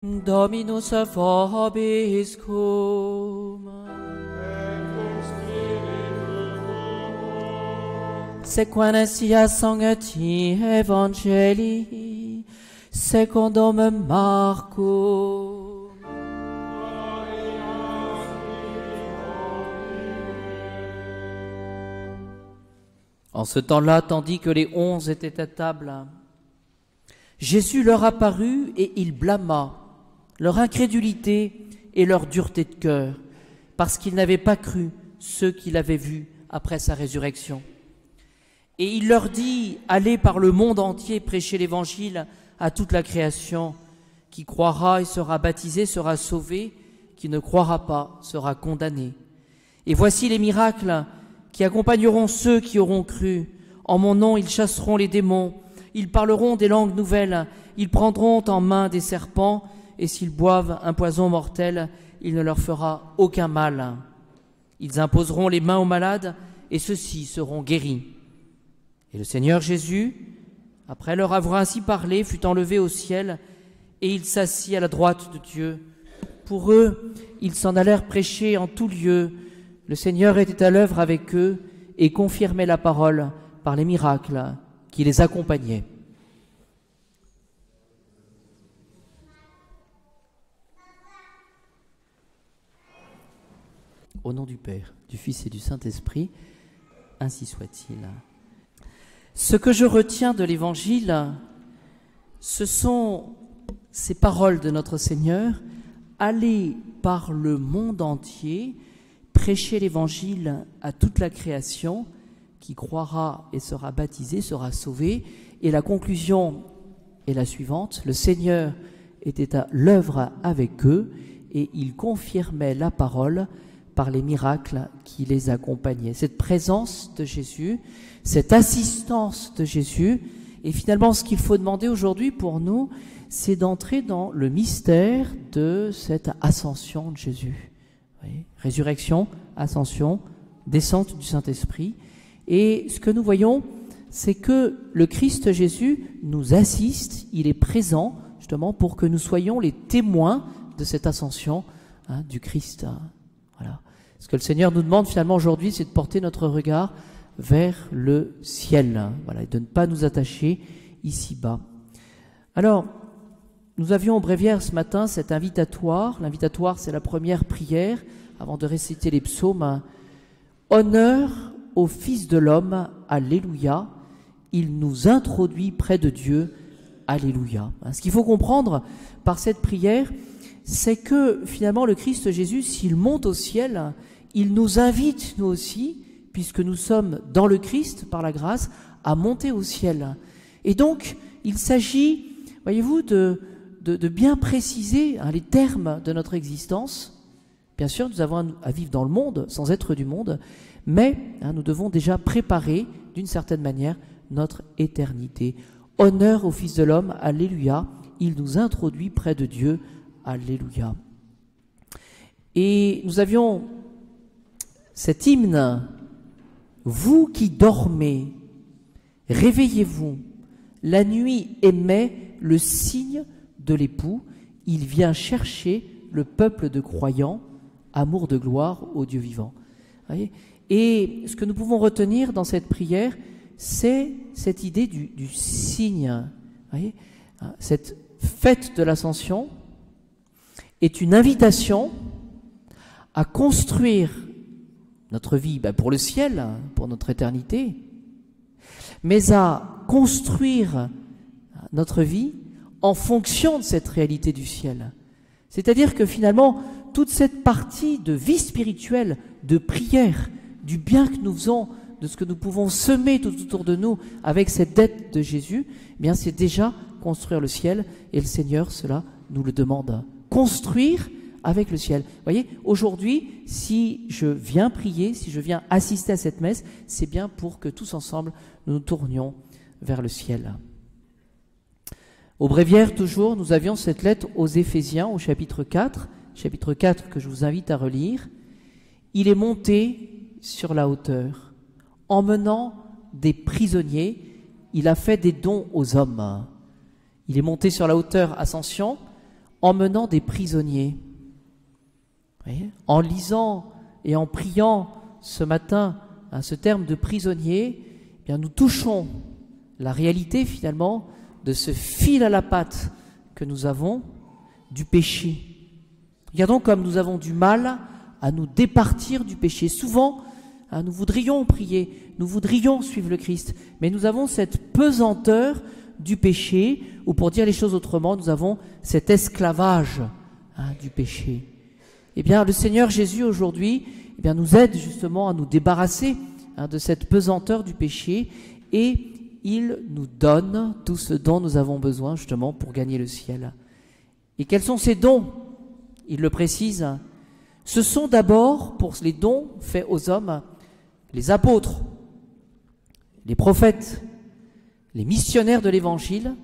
Dominus vobiscum. Sequentia sancti Evangelii secundum Marcum. En ce temps-là, tandis que les 11 étaient à table, Jésus leur apparut et il blâma leur incrédulité et leur dureté de cœur, parce qu'ils n'avaient pas cru ceux qu'il avait vus après sa résurrection. Et il leur dit, allez par le monde entier prêcher l'évangile à toute la création. Qui croira et sera baptisé sera sauvé, qui ne croira pas sera condamné. Et voici les miracles qui accompagneront ceux qui auront cru. En mon nom, ils chasseront les démons, ils parleront des langues nouvelles, ils prendront en main des serpents, et s'ils boivent un poison mortel, il ne leur fera aucun mal. Ils imposeront les mains aux malades, et ceux-ci seront guéris. Et le Seigneur Jésus, après leur avoir ainsi parlé, fut enlevé au ciel, et il s'assit à la droite de Dieu. Pour eux, ils s'en allèrent prêcher en tout lieu. Le Seigneur était à l'œuvre avec eux, et confirmait la parole par les miracles qui les accompagnaient. Au nom du Père, du Fils et du Saint-Esprit, ainsi soit-il. Ce que je retiens de l'Évangile, ce sont ces paroles de notre Seigneur. Allez par le monde entier, prêcher l'Évangile à toute la création. Qui croira et sera baptisé sera sauvé. Et la conclusion est la suivante. Le Seigneur était à l'œuvre avec eux et il confirmait la parole par les miracles qui les accompagnaient. Cette présence de Jésus, cette assistance de Jésus, et finalement ce qu'il faut demander aujourd'hui pour nous, c'est d'entrer dans le mystère de cette ascension de Jésus. Vous voyez, résurrection, ascension, descente du Saint-Esprit. Et ce que nous voyons, c'est que le Christ Jésus nous assiste, il est présent justement pour que nous soyons les témoins de cette ascension du Christ. Voilà. Ce que le Seigneur nous demande finalement aujourd'hui, c'est de porter notre regard vers le ciel, voilà, et de ne pas nous attacher ici-bas. Alors, nous avions au bréviaire ce matin cet invitatoire. L'invitatoire, c'est la première prière avant de réciter les psaumes. Honneur au Fils de l'homme, alléluia, il nous introduit près de Dieu, alléluia. Ce qu'il faut comprendre par cette prière, c'est que finalement le Christ Jésus, s'il monte au ciel, il nous invite nous aussi, puisque nous sommes dans le Christ par la grâce, à monter au ciel. Et donc, il s'agit, voyez-vous, de bien préciser les termes de notre existence. Bien sûr, nous avons à vivre dans le monde, sans être du monde, mais nous devons déjà préparer, d'une certaine manière, notre éternité. Honneur au Fils de l'homme, alléluia, il nous introduit près de Dieu, alléluia. Et nous avions cet hymne, vous qui dormez, réveillez-vous, la nuit émet le signe de l'époux, il vient chercher le peuple de croyants, amour de gloire au Dieu vivant. Vous voyez ? Et ce que nous pouvons retenir dans cette prière, c'est cette idée du signe. Vous voyez ? Cette fête de l'Ascension est une invitation à construire notre vie pour le ciel, pour notre éternité, mais à construire notre vie en fonction de cette réalité du ciel. C'est-à-dire que finalement, toute cette partie de vie spirituelle, de prière, du bien que nous faisons, de ce que nous pouvons semer tout autour de nous avec cette dette de Jésus, eh bien c'est déjà construire le ciel, et le Seigneur, cela nous le demande. Construire avec le ciel. Vous voyez, aujourd'hui, si je viens prier, si je viens assister à cette messe, c'est bien pour que tous ensemble, nous nous tournions vers le ciel. Au bréviaire, toujours, nous avions cette lettre aux Éphésiens, au chapitre 4 que je vous invite à relire. Il est monté sur la hauteur, emmenant des prisonniers, il a fait des dons aux hommes. Il est monté sur la hauteur, ascension, emmenant des prisonniers. Vous voyez, en lisant et en priant ce matin ce terme de prisonnier, eh bien nous touchons la réalité finalement de ce fil à la patte que nous avons du péché. Regardons comme nous avons du mal à nous départir du péché. Souvent, nous voudrions prier, nous voudrions suivre le Christ, mais nous avons cette pesanteur du péché, ou pour dire les choses autrement, nous avons cet esclavage du péché. Eh bien, le Seigneur Jésus aujourd'hui nous aide justement à nous débarrasser de cette pesanteur du péché, et il nous donne tout ce dont nous avons besoin justement pour gagner le ciel. Et quels sont ces dons? Il le précise. Ce sont d'abord, pour les dons faits aux hommes, les apôtres, les prophètes, les missionnaires de l'Évangile,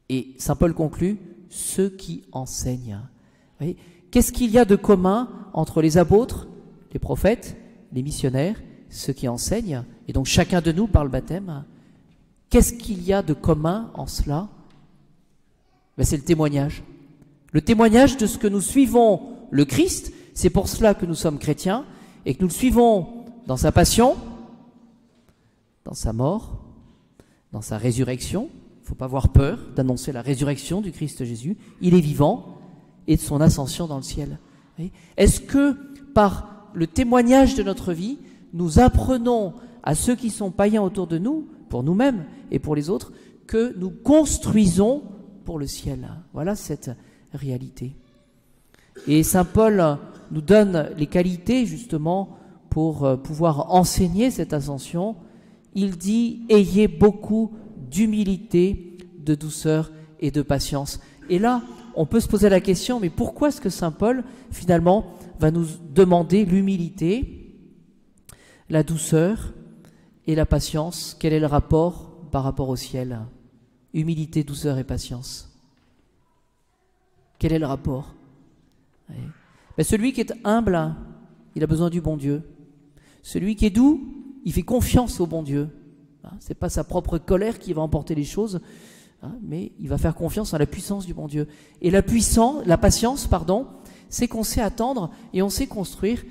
et saint Paul conclut, ceux qui enseignent. Vous voyez, qu'est-ce qu'il y a de commun entre les apôtres, les prophètes, les missionnaires, ceux qui enseignent, et donc chacun de nous par le baptême? Qu'est-ce qu'il y a de commun en cela? C'est le témoignage. Le témoignage de ce que nous suivons le Christ, c'est pour cela que nous sommes chrétiens, et que nous le suivons dans sa passion, dans sa mort, dans sa résurrection. Il ne faut pas avoir peur d'annoncer la résurrection du Christ Jésus. Il est vivant, et de son ascension dans le ciel. Est-ce que par le témoignage de notre vie, nous apprenons à ceux qui sont païens autour de nous, pour nous-mêmes et pour les autres, que nous construisons pour le ciel? Voilà cette réalité. Et saint Paul nous donne les qualités justement pour pouvoir enseigner cette ascension. Il dit « Ayez beaucoup d'humilité, de douceur et de patience ». Et là, on peut se poser la question, mais pourquoi est-ce que saint Paul, finalement, va nous demander l'humilité, la douceur et la patience? Quel est le rapport par rapport au ciel? Humilité, douceur et patience. Quel est le rapport? Celui qui est humble, il a besoin du bon Dieu. Celui qui est doux, il fait confiance au bon Dieu. Ce n'est pas sa propre colère qui va emporter les choses, mais il va faire confiance en la puissance du bon Dieu. Et la patience, c'est qu'on sait attendre et on sait construire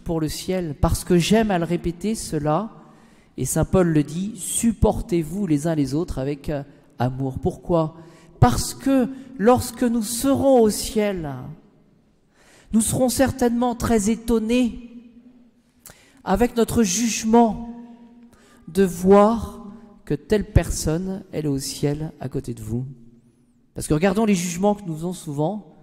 pour le ciel. Parce que j'aime à le répéter cela, et saint Paul le dit, supportez-vous les uns les autres avec amour. Pourquoi? Parce que lorsque nous serons au ciel, nous serons certainement très étonnés avec notre jugement de voir que telle personne, elle est au ciel à côté de vous. Parce que regardons les jugements que nous faisons souvent.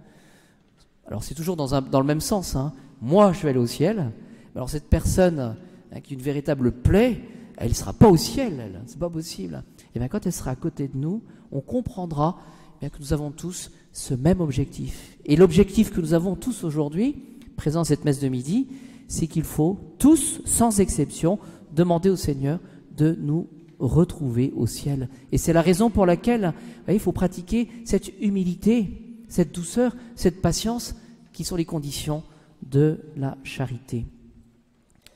Alors c'est toujours dans le même sens. Moi, je vais aller au ciel. Alors cette personne qui a une véritable plaie, elle ne sera pas au ciel. C'est pas possible. Et bien quand elle sera à côté de nous, on comprendra que nous avons tous ce même objectif. Et l'objectif que nous avons tous aujourd'hui, présent à cette messe de midi, c'est qu'il faut tous, sans exception, demander au Seigneur de nous retrouver au ciel. Et c'est la raison pour laquelle il faut pratiquer cette humilité, cette douceur, cette patience, qui sont les conditions de la charité.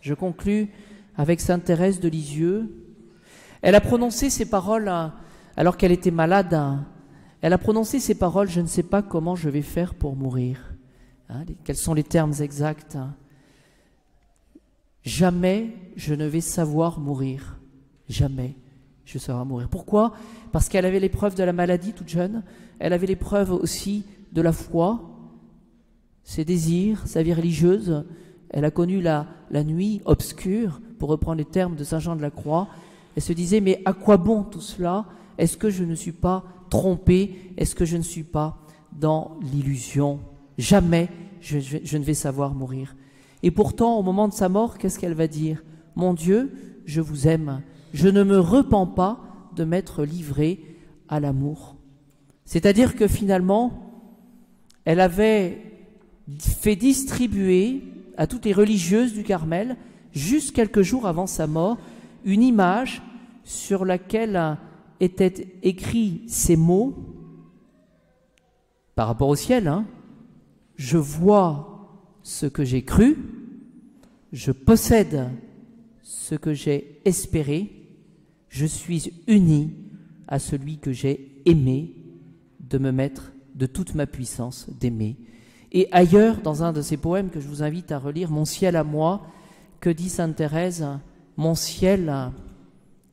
Je conclus avec sainte Thérèse de Lisieux. Elle a prononcé ces paroles alors qu'elle était malade. Elle a prononcé ces paroles, je ne sais pas comment je vais faire pour mourir. Quels sont les termes exacts? Jamais je ne vais savoir mourir. Jamais je saurai mourir. Pourquoi? Parce qu'elle avait l'épreuve de la maladie toute jeune. Elle avait l'épreuve aussi de la foi, ses désirs, sa vie religieuse. Elle a connu la nuit obscure, pour reprendre les termes de saint Jean de la Croix. Elle se disait, mais à quoi bon tout cela? Est-ce que je ne suis pas trompée? Est-ce que je ne suis pas dans l'illusion? Jamais je ne vais savoir mourir. Et pourtant, au moment de sa mort, qu'est-ce qu'elle va dire? Mon Dieu, je vous aime. Je ne me repens pas de m'être livrée à l'amour. C'est-à-dire que finalement, elle avait fait distribuer à toutes les religieuses du Carmel, juste quelques jours avant sa mort, une image sur laquelle étaient écrits ces mots par rapport au ciel. Je vois ce que j'ai cru, je possède ce que j'ai espéré, je suis uni à celui que j'ai aimé de me mettre de toute ma puissance d'aimer. Et ailleurs, dans un de ces poèmes que je vous invite à relire, Mon ciel à moi, que dit sainte Thérèse? Mon ciel,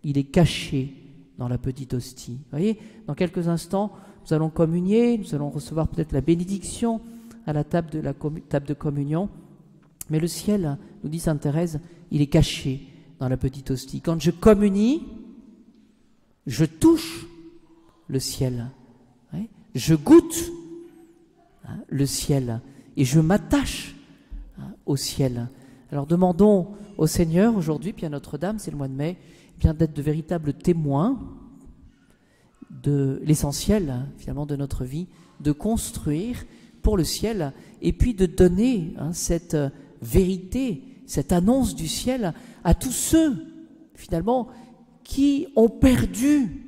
il est caché dans la petite hostie. Vous voyez, dans quelques instants, nous allons communier, nous allons recevoir peut-être la bénédiction à la table de communion. Mais le ciel, nous dit sainte Thérèse, il est caché dans la petite hostie. Quand je communie, je touche le ciel. Oui, je goûte le ciel et je m'attache au ciel. Alors demandons au Seigneur aujourd'hui, puis à Notre-Dame, c'est le mois de mai, bien d'être de véritables témoins de l'essentiel finalement de notre vie, de construire pour le ciel et puis de donner cette vérité, cette annonce du ciel à tous ceux finalement qui ont perdu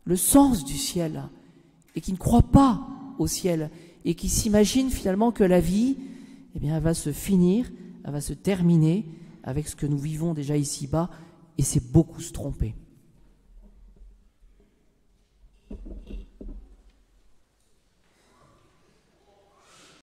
le sens du ciel et qui ne croient pas au ciel et qui s'imaginent finalement que la vie, eh bien, elle va se finir, elle va se terminer avec ce que nous vivons déjà ici-bas, et c'est beaucoup se tromper.